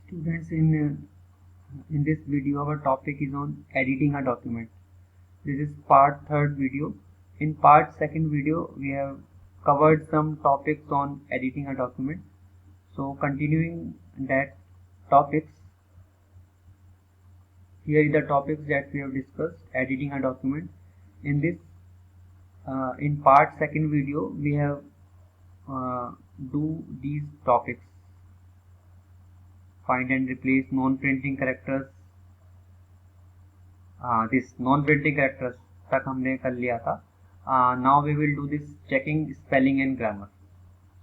Students, in this video our topic is on editing a document. This is part third video. In part second video we have covered some topics on editing a document. So continuing that topics, here is the topics that we have discussed editing a document. In this in part second video we have do these topics: find and replace non-printing characters. This non-printing characters तक हमने कर लिया था. Now we will do this checking spelling and grammar.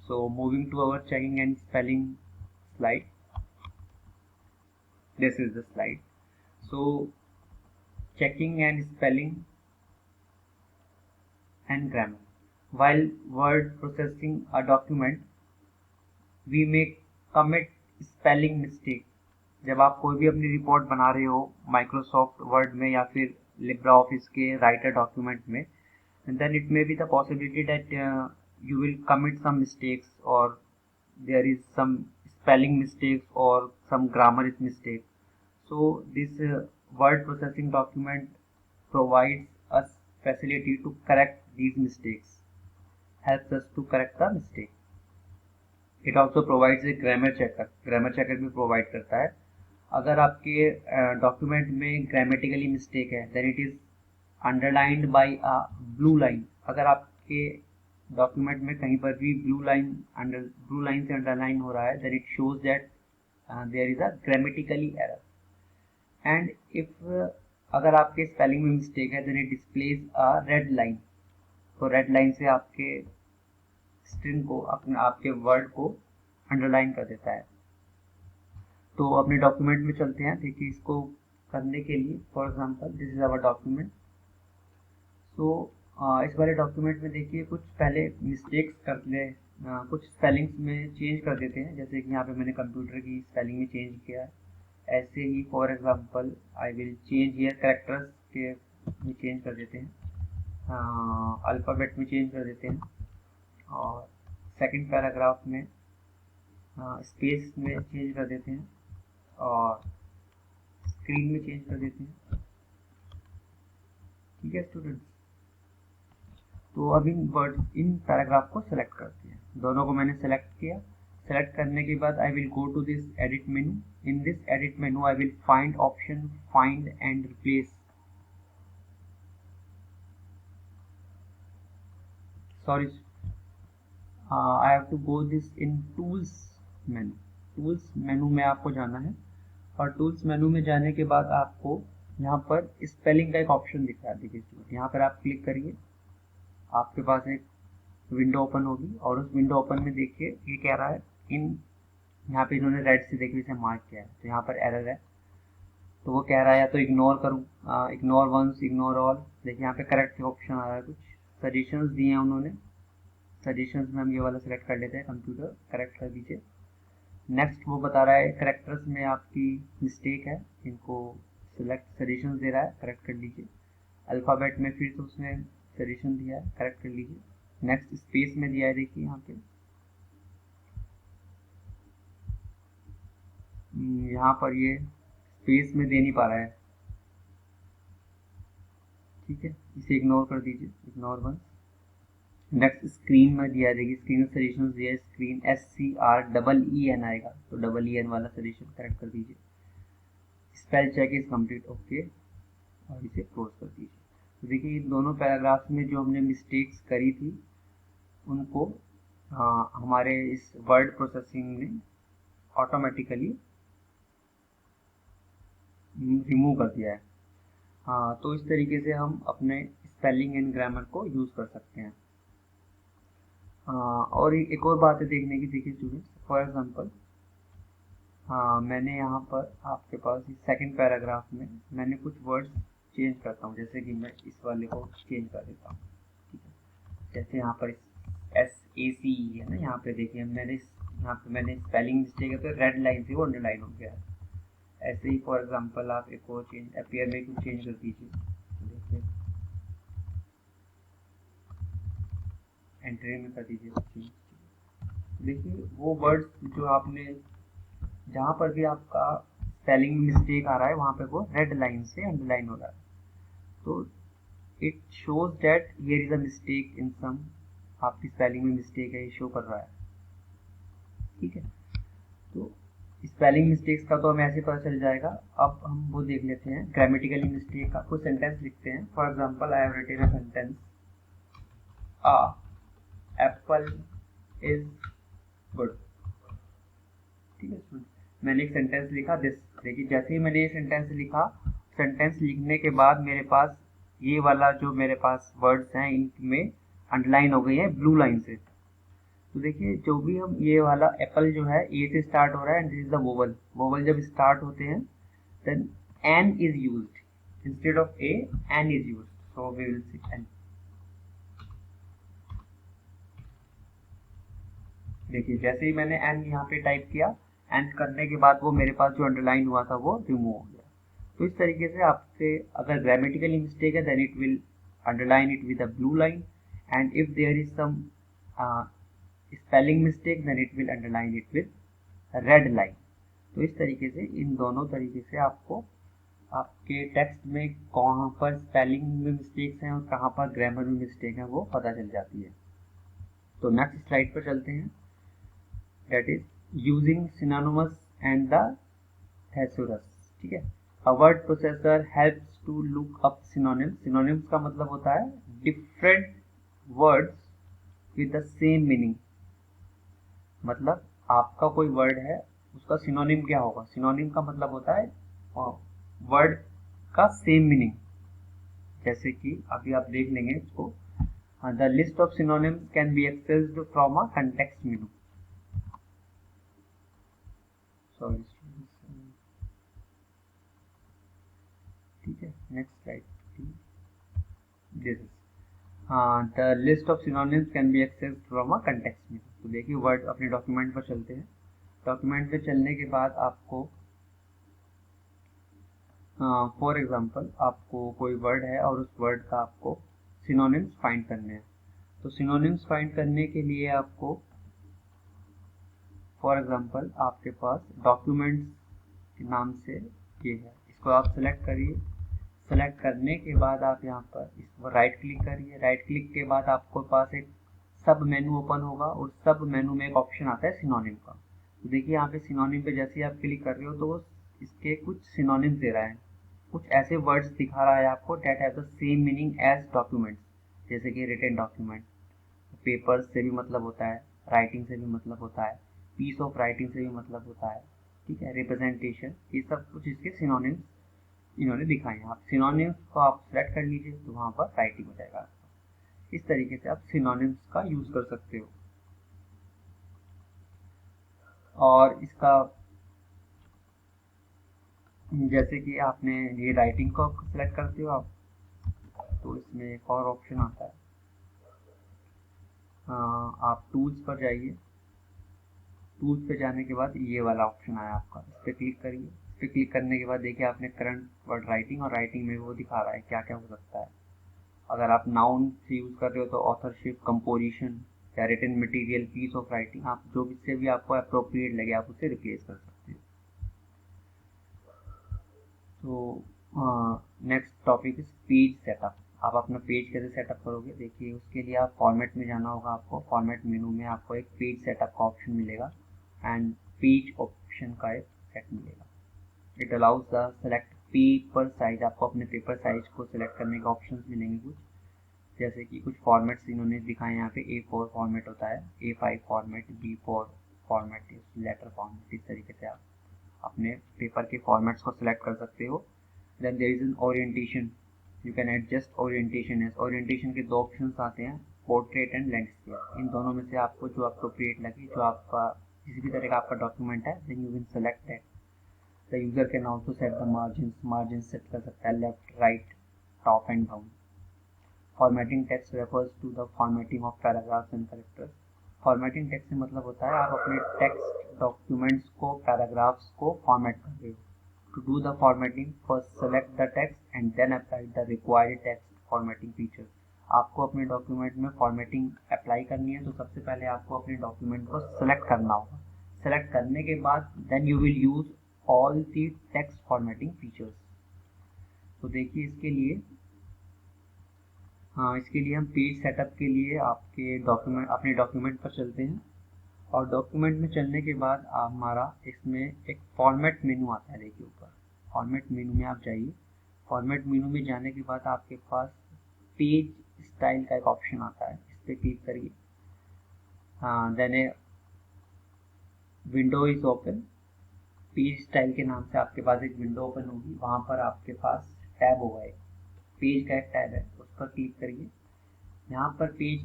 So moving to our checking and spelling slide. This is the slide. So checking and spelling and grammar. While word processing a document, we may commit spelling mistake. जब आप कोई भी अपनी report बना रहे हो Microsoft word में या फिर लिब्रा ऑफिस के राइटर डॉक्यूमेंट में, then it may be the possibility that you will commit some mistakes, or there is some spelling mistakes or some grammar mistake. So this word processing document provides us facility to correct these mistakes, helps us to correct the mistake. It also provides a grammar checker. Grammar checker भी provide करता है. अगर आपके document में grammatically mistake है, then it is underlined by a blue line. अगर आपके document में कहीं पर भी ब्लू लाइन से अंडरलाइन हो रहा है, then it shows that there is a grammatically error. And if अगर आपके स्पेलिंग में मिस्टेक है, then it displays a red line. तो रेड लाइन से आपके स्ट्रिंग को, आपके वर्ड को अंडरलाइन कर देता है. तो अपने डॉक्यूमेंट में चलते हैं. देखिए, इसको करने के लिए for example this is our document. So इस वाले डॉक्यूमेंट में देखिए कुछ पहले मिस्टेक्स करते हैं, कुछ स्पेलिंग्स में चेंज कर देते हैं. जैसे कि यहाँ पे मैंने कंप्यूटर की स्पेलिंग में चेंज किया है. ऐसे ही for example I will change here characters के में चेंज कर देते हैं, अल्फ़ाबेट में चेंज कर देते हैं, और सेकंड पैराग्राफ में स्पेस में चेंज कर देते हैं, और स्क्रीन में चेंज कर देते हैं. ठीक है स्टूडेंट्स. तो अब इन पैराग्राफ को सेलेक्ट करते हैं. दोनों को मैंने सेलेक्ट किया. सेलेक्ट करने के बाद I will go to this edit menu. In this edit menu I will find option find and replace. Sorry, I have to go this in tools menu. Tools menu में आपको जाना है, और tools menu में जाने के बाद आपको यहाँ पर स्पेलिंग का एक ऑप्शन दिख रहा है. देखिए, यहाँ पर आप क्लिक करिए, आपके पास एक विंडो ओपन होगी, और उस विंडो ओपन में देखिए ये कह रहा है यहाँ पे इन्होंने रेड से देखिए इसे मार्क किया है, तो यहाँ पर एरर है. तो वो कह रहा है या तो इग्नोर करूँ, इग्नोर वंस, इग्नोर ऑल. देखिए यहाँ पे करेक्ट ऑप्शन आ रहा है. कुछ सजेशंस दिए हैं उन्होंने. सजेशंस में हम ये वाला सेलेक्ट कर लेते हैं, कंप्यूटर करेक्ट कर दीजिए. नेक्स्ट वो बता रहा है करेक्टर्स में आपकी मिस्टेक है, इनको सिलेक्ट सजेशंस दे रहा है, करेक्ट कर लीजिए. अल्फ़ाबेट में फिर से उसने सजेशन दिया है, करेक्ट कर लीजिए. नेक्स्ट स्पेस में दिया है, देखिए यहाँ पे, यहाँ पर ये स्पेस में दे नहीं पा रहा है. ठीक है, इसे इग्नोर कर दीजिए, इग्नोर वन. नेक्स्ट स्क्रीन में दिया है, देखिए स्क्रीन में सजेशन दिया है, स्क्रीन SCREEN आएगा, तो EEN वाला सजेशन करेक्ट कर दीजिए. Spell check is complete, okay, और इसे क्लोज कर दीजिए. तो देखिए इन दोनों पैराग्राफ्स में जो हमने मिस्टेक्स करी थी उनको हमारे इस वर्ड प्रोसेसिंग ने ऑटोमेटिकली रिमूव कर दिया है. तो इस तरीके से हम अपने स्पेलिंग एंड ग्रामर को यूज़ कर सकते हैं. और एक और बात है देखने की. देखिए स्टूडेंट्स, फॉर एग्जांपल मैंने यहाँ पर आपके पास सेकंड पैराग्राफ में मैंने कुछ वर्ड्स चेंज करता हूँ. जैसे कि मैं इस वाले को चेंज कर देता हूँ. ठीक है, जैसे यहाँ पर SACE है ना, यहाँ पे देखिए यहाँ पे मैंने स्पेलिंग मिस्टेक है, तो रेड लाइन से वो अंडरलाइन हो गया है. ऐसे ही फॉर एग्जांपल आप एक और चेंज अपीयर में कुछ चेंज कर दीजिए. देखिए एंट्री में कर दीजिए. देखिए वो वर्ड्स जो आपने जहाँ पर भी आपका स्पेलिंग में मिस्टेक आ रहा है वहाँ पे वो रेड लाइन से अंडरलाइन हो रहा है, तो it shows that here is a mistake in some, आपकी स्पेलिंग में मिस्टेक है ये शो कर रहा है। ठीक है, तो स्पेलिंग मिस्टेक्स का तो हमें ऐसे पता चल जाएगा। अब हम वो देख लेते हैं ग्रामेटिकली मिस्टेक का। कुछ सेंटेंस लिखते हैं, for example I have written a sentence, a apple is good. ठीक है, मैंने एक सेंटेंस लिखा दिस। देखिए जैसे ही मैंने ये सेंटेंस लिखा, सेंटेंस लिखने के बाद मेरे पास ये वाला जो मेरे पास वर्ड्स हैं इनमें अंडरलाइन हो गई है ब्लू लाइन से। तो देखिए जो भी हम ये वाला एप्पल जो है ए से स्टार्ट हो रहा है and this is the vowel. Vowel जब स्टार्ट होते हैं then an is used instead of a, an is used, so we will see an. देखिए जैसे ही मैंने एन यहाँ पे टाइप किया, एन करने के बाद वो मेरे पास जो अंडरलाइन हुआ था वो रिमूव हो गया। तो इस तरीके से आपसे अगर ग्रामेटिकली मिस्टेक है then it will underline it with a blue line, and if there is some spelling mistake then it will underline it with red line. तो इस तरीके से इन दोनों तरीके से आपको आपके टेक्स्ट में कहाँ पर स्पेलिंग में मिस्टेक्स हैं और कहाँ पर ग्रामर में मिस्टेक है वो पता चल जाती है। तो नेक्स्ट स्लाइड पर चलते हैं, that is using synonymous and the thesaurus। ठीक है, a word processor helps to look up synonyms। synonyms का मतलब होता है different words with the same meaning। मतलब आपका कोई वर्ड है उसका सिनोनिम क्या होगा, सिनोनिम का मतलब होता है वर्ड का सेम मीनिंग। जैसे कि अभी आप देख लेंगे इसको, the list of synonyms can be accessed from a context menu. Sorry, ठीक है, next slide. This the list of synonyms can be accessed from a context मेनू। तो देखिए वर्ड अपने डॉक्यूमेंट पर चलते हैं। डॉक्यूमेंट पे चलने के बाद आपको फॉर एग्जांपल आपको कोई वर्ड है और उस वर्ड का आपको सिनोनिम्स फाइंड करने हैं। तो सिनोनिम्स फाइंड करने के लिए आपको फॉर एग्जांपल आपके पास डॉक्यूमेंट्स के नाम से ये है, इसको आप सेलेक्ट करिए। सेलेक्ट करने के बाद आप यहाँ पर इसको राइट क्लिक करिए। राइट क्लिक के बाद आपको पास एक सब मेनू ओपन होगा और सब मेनू में एक ऑप्शन आता है सिनोनिम का। तो देखिए यहाँ पे सिनोनिम पे जैसे ही आप क्लिक कर रहे हो तो वो इसके कुछ सिनोनिम दे रहा है, कुछ ऐसे वर्ड्स दिखा रहा है आपको that have the same meaning as documents. जैसे कि रिटन डॉक्यूमेंट, पेपर से भी मतलब होता है, राइटिंग से भी मतलब होता है, पीस ऑफ राइटिंग से भी मतलब होता है। ठीक है, रिप्रेजेंटेशन, ये सब कुछ इसके सिनोनिम्स इन्होंने दिखाए हैं। आप सिनोनिम्स को आप सेलेक्ट कर लीजिए तो वहाँ पर राइटिंग हो जाएगा। इस तरीके से आप सिनोनिम्स का यूज कर सकते हो। और इसका जैसे कि आपने ये राइटिंग को सिलेक्ट करते हो आप, तो इसमें एक और ऑप्शन आता है, आप टूल्स पर जाइए। टूल्स पे जाने के बाद ये वाला ऑप्शन आया आपका, इस पर क्लिक करिए। इस पर क्लिक करने के बाद देखिए आपने करंट वर्ड राइटिंग, और राइटिंग में वो दिखा रहा है क्या क्या हो सकता है। अगर आप नाउन से यूज़ कर रहे हो तो ऑथरशिप, कंपोजिशन या written material, piece of writing, आप जो से भी आपको अप्रोप्रिएट लगे आप उससे रिप्लेस कर सकते हो। तो next topic is page setup. आप अपना पेज कैसे सेटअप करोगे, देखिए उसके लिए आप फॉर्मेट में जाना होगा। आपको फॉर्मेट मेनू में आपको एक पेज सेटअप का ऑप्शन मिलेगा एंड पेज ऑप्शन का एक सेट मिलेगा। It allows the select paper size. आपको अपने पेपर साइज को सिलेक्ट करने के ऑप्शन मिलेंगे कुछ, जैसे कि कुछ फॉर्मेट्स इन्होंने दिखाए यहाँ पे। A4 फॉर्मेट होता है, A5 format, B4 format, letter format. इस तरीके से आप अपने पेपर के फॉर्मेट्स को सिलेक्ट कर सकते हो। Then there is an orientation, you can adjust orientation as. Orientation के दो ऑप्शंस आते हैं, पोर्ट्रेट एंड लैंडस्केप। इन दोनों में से आपको जो अप्रोप्रिएट लगे, जो आपका किसी भी तरह का आपका डॉक्यूमेंट है, then you will select that. The user can also set the margin set कर सकता है, left, right, top and down. Formatting text refers to the formatting of paragraphs and characters. Formatting text से मतलब होता है आप अपने टेक्स्ट डॉक्यूमेंट्स को, पैराग्राफ्स को फॉर्मेट कर रहे हो। To do the formatting, first select the text and then apply the required text formatting feature. आपको अपने डॉक्यूमेंट में फॉर्मेटिंग अप्लाई करनी है तो सबसे पहले आपको अपने डॉक्यूमेंट को सेलेक्ट करना होगा। सेलेक्ट करने के बाद then you will use all the text formatting features. तो देखिए इसके लिए हम पेज सेटअप के लिए अपने डॉक्यूमेंट पर चलते हैं, और डॉक्यूमेंट में चलने के बाद हमारा इसमें एक फॉर्मेट मेनू आता है। देखिए ऊपर फॉर्मेट मेनू में आप जाइए। फॉर्मेट मेनू में जाने के बाद आपके पास पेज स्टाइल का एक ऑप्शन आता है, इस पर क्लिक करिए। Then a window is open, page style के नाम से आपके पास एक विंडो ओपन होगी। वहाँ पर आपके पास टैब होगा, एक पेज का एक टैब है, उस पर क्लिक करिए। यहाँ पर पेज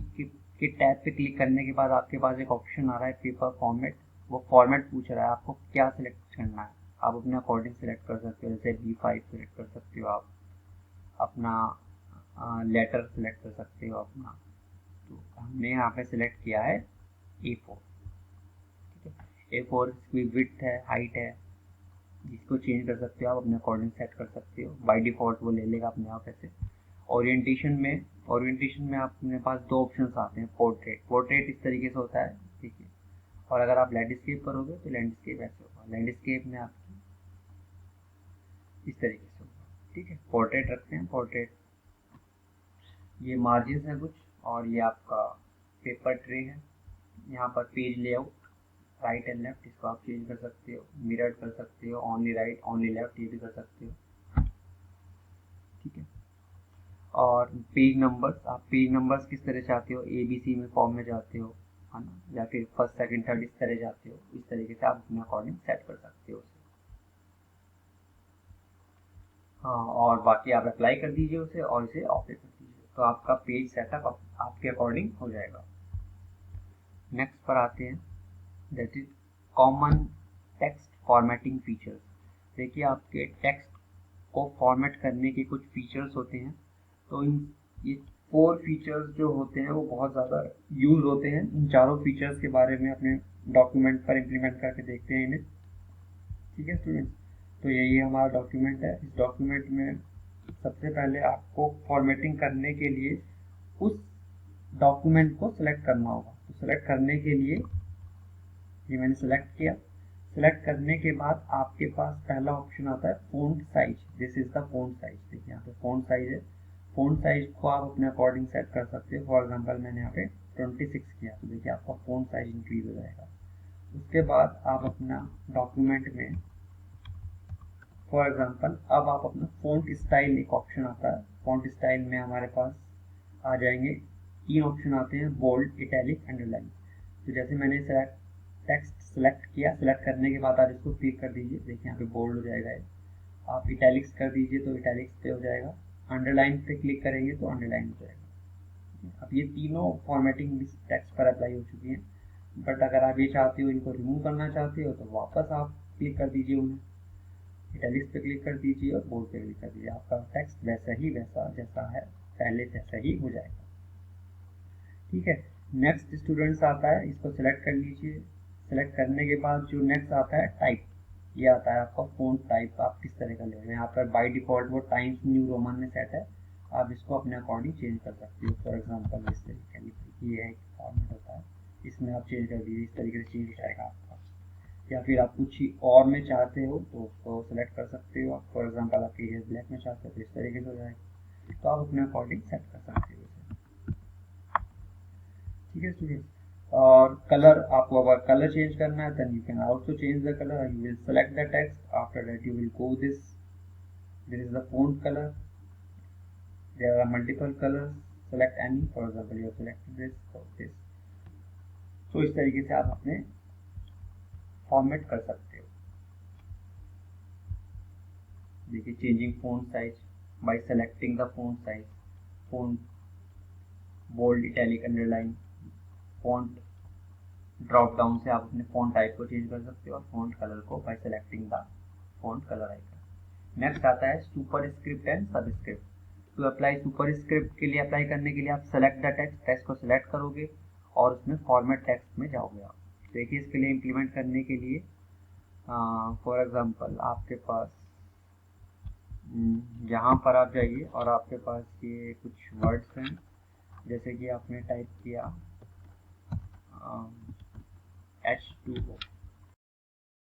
के टैब पे क्लिक करने के बाद आपके पास एक ऑप्शन आ रहा है पेपर फॉर्मेट। वो फॉर्मेट पूछ रहा है आपको क्या सिलेक्ट करना है, आप अपने अकॉर्डिंग सेलेक्ट कर सकते हो। जैसे B5 सेलेक्ट कर सकते हो, आप अपना लेटर सेलेक्ट कर सकते हो अपना। तो हमने यहाँ पे सिलेक्ट किया है A4। ठीक है, A4 की विड्थ है, हाइट है, जिसको चेंज कर सकते हो आप अपने अकॉर्डिंग सेट कर सकते हो। बाय डिफ़ॉल्ट वो ले लेगा अपने आप ऐसे। ओरिएंटेशन में अपने पास दो ऑप्शंस आते हैं। पोर्ट्रेट इस तरीके से होता है, ठीक है, और अगर आप लैंडस्केप करोगे तो लैंडस्केप ऐसे होगा। लैंडस्केप में आपकी इस तरीके से होगा, ठीक है। पोर्ट्रेट रखते हैं, पोर्ट्रेट। ये मार्जिन है कुछ, और ये आपका पेपर ट्रे है। यहाँ पर page layout right and left, इसको आप चेंज कर सकते हो, मिरर कर सकते हो, ओनली राइट ओनली लेफ्ट, ये भी कर सकते हो, ठीक है। और पेज नंबर्स, आप पेज नंबर्स किस तरह चाहते हो, ABC में फॉर्म में चाहते हो, है ना, या फिर फर्स्ट सेकंड थर्ड इस तरह चाहते हो, इस तरीके से आप अपने अकॉर्डिंग सेट कर सकते हो उसे। हाँ, और बाकी आप अप्लाई कर दीजिए उसे और इसे ओके कर दीजिए, तो आपका पेज सेटअप आपके अकॉर्डिंग हो जाएगा। नेक्स्ट पर आते हैं, that is common text formatting features. देखिए आपके टेक्स्ट को फॉर्मेट करने के कुछ फीचर्स होते हैं। तो ये 4 फीचर्स जो होते हैं वो बहुत ज़्यादा यूज होते हैं। इन चारों फीचर्स के बारे में अपने डॉक्यूमेंट पर इम्प्लीमेंट करके देखते हैं इन्हें, ठीक है स्टूडेंट्स। तो यही हमारा डॉक्यूमेंट है। इस डॉक्यूमेंट में सबसे पहले आपको फॉर्मेटिंग करने के लिए उस डॉक्यूमेंट को सिलेक्ट करना होगा। तो सिलेक्ट करने के लिए ये मैंने सिलेक्ट किया। सिलेक्ट करने के बाद आपके पास पहला ऑप्शन आता है font size. This is the font size. देखिए यहाँ पे फ़ॉन्ट साइज है। फ़ॉन्ट साइज को आप अपने अकॉर्डिंग सेट कर सकते हो। फॉर एग्जांपल मैंने यहाँ पे 26 किया, तो देखिए आपका फ़ॉन्ट साइज इंक्रीज हो जाएगा। उसके बाद आप अपना डॉक्यूमेंट में फॉर एग्जांपल अब आप अपना फ़ॉन्ट स्टाइल, एक ऑप्शन आता है। फ़ॉन्ट स्टाइल में हमारे पास आ जाएंगे 3 ऑप्शन आते हैं, बोल्ड, इटैलिक, अंडरलाइन। तो जैसे मैंने टेक्स्ट सेलेक्ट किया, सेलेक्ट करने के बाद आप इसको क्लिक कर दीजिए, देखिए यहाँ पे बोल्ड हो जाएगा। आप इटैलिक्स कर दीजिए तो इटैलिक्स पे हो जाएगा। अंडरलाइन पे क्लिक करेंगे तो अंडरलाइन हो जाएगा। अब ये तीनों फॉर्मेटिंग इस टेक्स्ट पर अप्लाई हो चुकी हैं। बट अगर आप ये चाहते हो, इनको रिमूव करना चाहते हो, तो वापस आप क्लिक कर दीजिए उन्हें, इटैलिक्स पे क्लिक कर दीजिए और बोल्ड पे क्लिक कर दीजिए। आपका टेक्स्ट वैसा जैसा है पहले जैसा ही हो जाएगा, ठीक है। नेक्स्ट स्टूडेंट्स आता है, इसको सिलेक्ट कर लीजिए। सेलेक्ट करने के बाद जो नेक्स्ट आता है टाइप, ये आता है आपका फ़ॉन्ट टाइप, आप किस तरह का ले रहे हैं। यहाँ पर बाय डिफ़ॉल्ट वो टाइम्स न्यू रोमन में सेट है, आप इसको अपने अकॉर्डिंग चेंज कर सकते हो। फॉर एग्जांपल इस तरीके का ये एक फॉर्मेट होता है, इसमें आप चेंज कर दीजिए, इस तरीके से चेंज हो जाएगा आपका। या फिर आप कुछ और में चाहते हो तो उसको सेलेक्ट कर सकते हो। फॉर एग्जाम्पल आप एरियल ब्लैक में चाहते हो तो इस तरीके से हो जाएगा, तो आप अपने अकॉर्डिंग सेट कर सकते हो इसे, ठीक है स्टूडेंट्स। और कलर, आपको अगर कलर चेंज करना है then you can also change the colour. You will select the text, after that you will go this is the font color, there are multiple colors, select any, for example you have selected this or this। तो इस तरीके से आप अपने format कर सकते हो। देखिए changing font size by selecting the font size, font bold, italic, underline, font drop down से आप अपने फॉन्ट टाइप को चेंज कर सकते हो, और फॉन्ट कलर को by selecting the font colour icon. Next आता है superscript and subscript. To apply superscript के लिए, अप्लाई करने के लिए आप सेलेक्ट द टेक्स्ट को सेलेक्ट करोगे और उसमें फॉर्मेट टेक्स्ट में जाओगे आप। देखिए इसके लिए इम्प्लीमेंट करने के लिए फॉर एग्जांपल आपके पास यहाँ पर आप जाइए और आपके पास ये कुछ वर्ड्स हैं, जैसे कि आपने टाइप किया H2O,